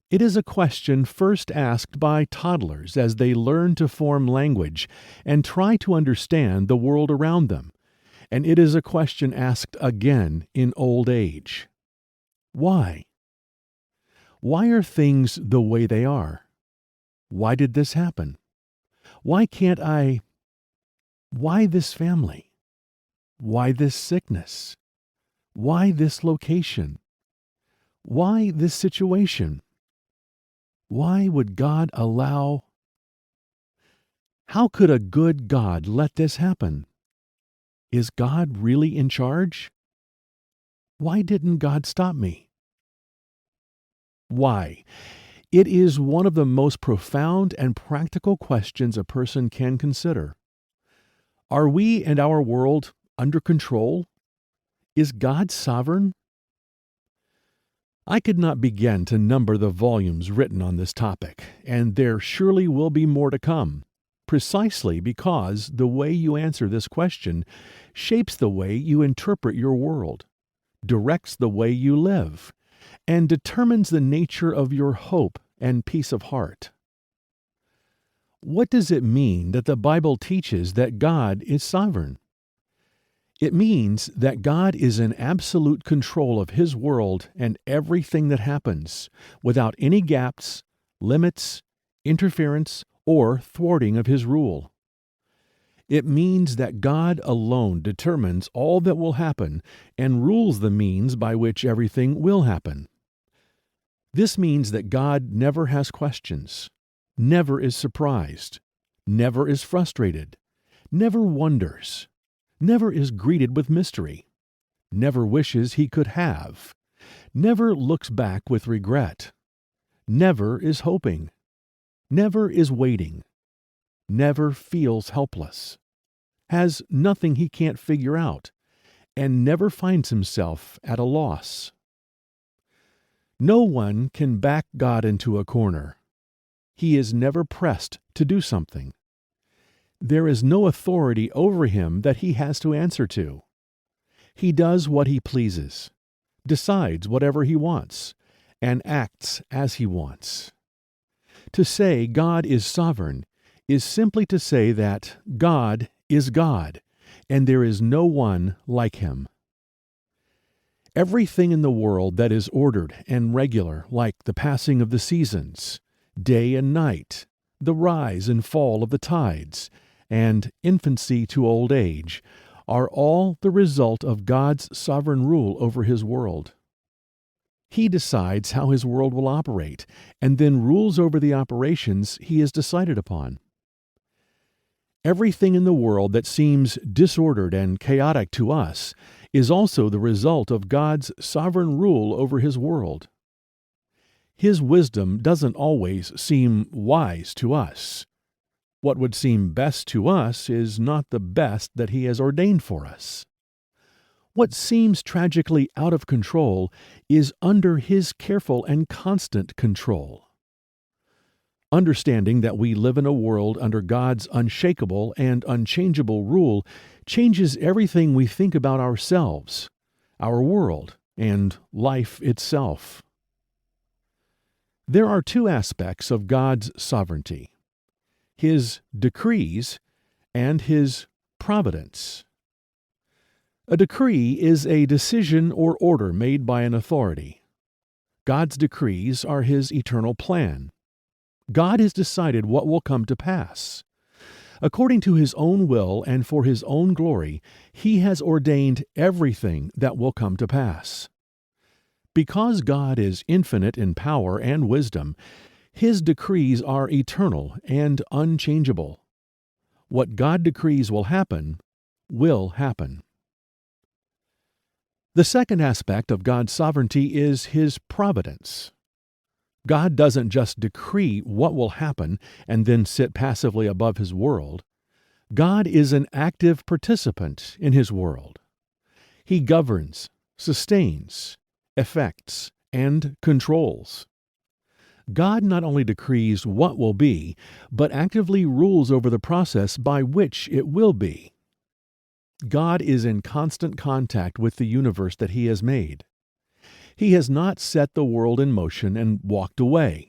It is a question first asked by toddlers as they learn to form language and try to understand the world around them, and it is a question asked again in old age. Why? Why are things the way they are? Why did this happen? Why can't I? Why this family? Why this sickness? Why this location? Why this situation? Why would God allow? How could a good God let this happen? Is God really in charge? Why didn't God stop me? Why? It is one of the most profound and practical questions a person can consider. Are we and our world under control? Is God sovereign? I could not begin to number the volumes written on this topic, and there surely will be more to come, precisely because the way you answer this question shapes the way you interpret your world, directs the way you live, and determines the nature of your hope and peace of heart. What does it mean that the Bible teaches that God is sovereign? It means that God is in absolute control of His world and everything that happens, without any gaps, limits, interference, or thwarting of His rule. It means that God alone determines all that will happen and rules the means by which everything will happen. This means that God never has questions, never is surprised, never is frustrated, never wonders, never is greeted with mystery, never wishes He could have, never looks back with regret, never is hoping, never is waiting, never feels helpless, has nothing He can't figure out, and never finds Himself at a loss. No one can back God into a corner. He is never pressed to do something. There is no authority over Him that He has to answer to. He does what He pleases, decides whatever He wants, and acts as He wants. To say God is sovereign is simply to say that God is God, and there is no one like Him. Everything in the world that is ordered and regular, like the passing of the seasons, day and night, the rise and fall of the tides, and infancy to old age, are all the result of God's sovereign rule over His world. He decides how His world will operate, and then rules over the operations He has decided upon. Everything in the world that seems disordered and chaotic to us is also the result of God's sovereign rule over His world. His wisdom doesn't always seem wise to us. What would seem best to us is not the best that He has ordained for us. What seems tragically out of control is under His careful and constant control. Understanding that we live in a world under God's unshakable and unchangeable rule changes everything we think about ourselves, our world, and life itself. There are two aspects of God's sovereignty: His decrees and His providence. A decree is a decision or order made by an authority. God's decrees are His eternal plan. God has decided what will come to pass. According to His own will and for His own glory, He has ordained everything that will come to pass. Because God is infinite in power and wisdom, His decrees are eternal and unchangeable. What God decrees will happen. The second aspect of God's sovereignty is His providence. God doesn't just decree what will happen and then sit passively above His world. God is an active participant in His world. He governs, sustains, effects, and controls. God not only decrees what will be, but actively rules over the process by which it will be. God is in constant contact with the universe that He has made. He has not set the world in motion and walked away.